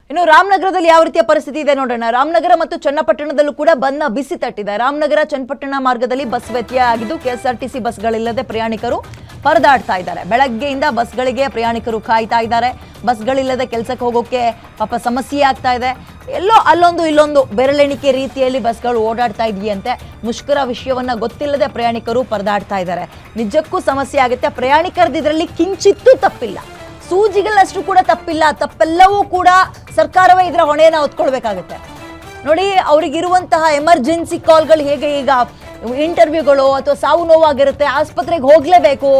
ಇನ್ನು ರಾಮನಗರದಲ್ಲಿ ಯಾವ ರೀತಿಯ ಪರಿಸ್ಥಿತಿ ಇದೆ ನೋಡೋಣ. ರಾಮನಗರ ಮತ್ತು ಚನ್ನಪಟ್ಟಣದಲ್ಲೂ ಕೂಡ ಬಂದ್ನ ಬಿಸಿ ತಟ್ಟಿದೆ. ರಾಮನಗರ ಚನ್ನಪಟ್ಟಣ ಮಾರ್ಗದಲ್ಲಿ ಬಸ್ ವ್ಯತ್ಯಯ ಆಗಿದ್ದು ಕೆಎಸ್ಆರ್ಟಿಸಿ ಬಸ್ಗಳಿಲ್ಲದೆ ಪ್ರಯಾಣಿಕರು ಪರದಾಡ್ತಾ ಇದ್ದಾರೆ. ಬೆಳಗ್ಗೆಯಿಂದ ಬಸ್ಗಳಿಗೆ ಪ್ರಯಾಣಿಕರು ಕಾಯ್ತಾ ಇದ್ದಾರೆ. ಬಸ್ಗಳಿಲ್ಲದೆ ಕೆಲಸಕ್ಕೆ ಹೋಗೋಕೆ ಪಾಪ ಸಮಸ್ಯೆ ಆಗ್ತಾ ಇದೆ. ಎಲ್ಲೋ ಅಲ್ಲೊಂದು ಇಲ್ಲೊಂದು ಬೆರಳೆಣಿಕೆ ರೀತಿಯಲ್ಲಿ ಬಸ್ಗಳು ಓಡಾಡ್ತಾ ಇದೆಯಂತೆ. ಮುಷ್ಕರ ವಿಷಯವನ್ನ ಗೊತ್ತಿಲ್ಲದೆ ಪ್ರಯಾಣಿಕರು ಪರದಾಡ್ತಾ ಇದ್ದಾರೆ. ನಿಜಕ್ಕೂ ಸಮಸ್ಯೆ ಆಗುತ್ತೆ. ಪ್ರಯಾಣಿಕರದ್ದು ಇದರಲ್ಲಿ ಕಿಂಚಿತ್ತೂ ತಪ್ಪಿಲ್ಲ, ಸೂಜಿಗಳಷ್ಟು ಕೂಡ ತಪ್ಪಿಲ್ಲ. ತಪ್ಪೆಲ್ಲವೂ ಕೂಡ ಸರ್ಕಾರವೇ ಇದರ ಹೊಣೆಯನ್ನು ಹೊತ್ಕೊಳ್ಬೇಕಾಗುತ್ತೆ. ನೋಡಿ, ಅವರಿಗಿರುವಂತಹ ಎಮರ್ಜೆನ್ಸಿ ಕಾಲ್ಗಳು ಹೇಗೆ, ಈಗ ಇಂಟರ್ವ್ಯೂಗಳು ಅಥವಾ ಸಾವು ನೋವಾಗಿರುತ್ತೆ, ಆಸ್ಪತ್ರೆಗೆ ಹೋಗ್ಲೇಬೇಕು,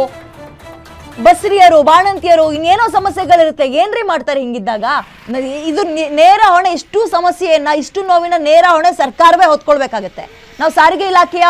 ಬಸ್ರಿಯರು ಬಾಣಂತಿಯರು ಇನ್ನೇನೋ ಸಮಸ್ಯೆಗಳಿರುತ್ತೆ. ಏನ್ರಿ ಮಾಡ್ತಾರೆ ಹಿಂಗಿದ್ದಾಗ? ಇದು ನೇರ ಹೊಣೆ, ಇಷ್ಟು ಸಮಸ್ಯೆಯನ್ನ ಇಷ್ಟು ನೋವಿನ ನೇರ ಹೊಣೆ ಸರ್ಕಾರವೇ ಹೊತ್ಕೊಳ್ಬೇಕಾಗತ್ತೆ. ನಾವು ಸಾರಿಗೆ ಇಲಾಖೆಯ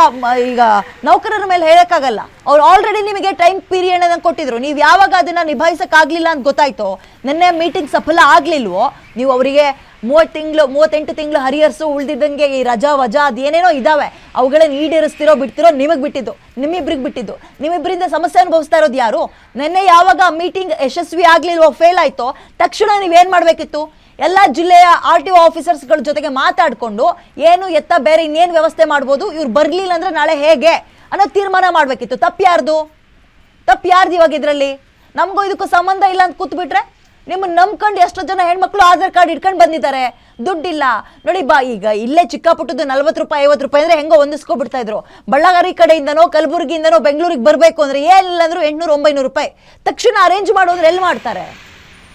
ಈಗ ನೌಕರರ ಮೇಲೆ ಹೇಳಕ್ಕಾಗಲ್ಲ. ಅವ್ರು ಆಲ್ರೆಡಿ ನಿಮಗೆ ಟೈಮ್ ಪೀರಿಯಡ್ ಅನ್ನ ಕೊಟ್ಟಿದ್ರು. ನೀವು ಯಾವಾಗ ಅದನ್ನ ನಿಭಾಯಿಸಕ್ಕಾಗ್ಲಿಲ್ಲ ಅಂತ ಗೊತ್ತಾಯ್ತೋ, ನಿನ್ನೆ ಮೀಟಿಂಗ್ ಸಫಲ ಆಗ್ಲಿಲ್ವೋ, ನೀವು ಅವರಿಗೆ 38 ತಿಂಗಳು ಹರಿಯರ್ಸು, ಉಳ್ದಿದ್ದಂಗೆ ಈ ರಜಾ ವಜಾ ಅದೇನೇನೋ ಇದಾವೆ, ಅವುಗಳನ್ನ ಈಡೇರಿಸ್ತಿರೋ ಬಿಡ್ತಿರೋ ನಿಮಗೆ ಬಿಟ್ಟಿದ್ದು, ನಿಮ್ಮಿಬ್ರಿಗೆ ಬಿಟ್ಟಿದ್ದು. ನಿಮ್ಮಿಬ್ಬರಿಂದ ಸಮಸ್ಯೆ ಅನುಭವಿಸ್ತಾ ಇರೋದು ಯಾರು? ನಿನ್ನೆ ಯಾವಾಗ ಮೀಟಿಂಗ್ ಯಶಸ್ವಿ ಆಗ್ಲಿಲ್ವೋ, ಫೇಲ್ ಆಯ್ತೋ, ತಕ್ಷಣ ನೀವೇನ್ ಮಾಡ್ಬೇಕಿತ್ತು? ಎಲ್ಲ ಜಿಲ್ಲೆಯ RTO ಆಫೀಸರ್ಸ್ಗಳ ಜೊತೆಗೆ ಮಾತಾಡಿಕೊಂಡು ಏನು ಎತ್ತ ಬೇರೆ ಇನ್ನೇನು ವ್ಯವಸ್ಥೆ ಮಾಡ್ಬೋದು, ಇವ್ರು ಬರ್ಲಿಲ್ಲ ಅಂದ್ರೆ ನಾಳೆ ಹೇಗೆ ಅನ್ನೋ ತೀರ್ಮಾನ ಮಾಡ್ಬೇಕಿತ್ತು. ತಪ್ಪು ಯಾರ್ದು ಇವಾಗ ಇದರಲ್ಲಿ? ನಮಗೂ ಇದಕ್ಕೂ ಸಂಬಂಧ ಇಲ್ಲ ಅಂತ ಕೂತ್ಬಿಟ್ರೆ, ನಿಮ್ಮನ್ನ ನಂಬ್ಕೊಂಡು ಎಷ್ಟೋ ಜನ ಹೆಣ್ಮಕ್ಳು ಆಧಾರ್ ಕಾರ್ಡ್ ಇಟ್ಕೊಂಡು ಬಂದಿದ್ದಾರೆ, ದುಡ್ಡಿಲ್ಲ. ನೋಡಿ ಈಗ ಇಲ್ಲೇ ಚಿಕ್ಕಪುಟ್ಟದ್ದು 40 ರೂಪಾಯಿ 50 ರೂಪಾಯಿ ಅಂದ್ರೆ ಹೆಂಗೋ ಹೊಂದಿಸ್ಕೊಬಿಡ್ತಾ ಇದ್ರು. ಬಳ್ಳಾರಿ ಕಡೆಯಿಂದನೋ ಕಲಬುರಗಿಯಿಂದನೋ ಬೆಂಗಳೂರಿಗೆ ಬರಬೇಕು ಅಂದ್ರೆ ಏನಿಲ್ಲ ಅಂದ್ರೂ 800-900 ರೂಪಾಯಿ ತಕ್ಷಣ ಅರೇಂಜ್ ಮಾಡೋದ್ರೆ ಎಲ್ಲಿ ಮಾಡ್ತಾರೆ?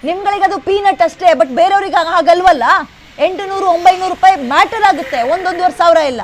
ನಿಮ್ಗಳಿಗೆ ಅದು ಪೀನಟ್ ಅಷ್ಟೇ, ಬಟ್ ಬೇರೆಯವ್ರಿಗೆ ಹಾಗಲ್ವಲ್ಲ. 800-900 ರೂಪಾಯಿ ಮ್ಯಾಟರ್ ಆಗುತ್ತೆ, 1-1.5 ಸಾವಿರ ಇಲ್ಲ.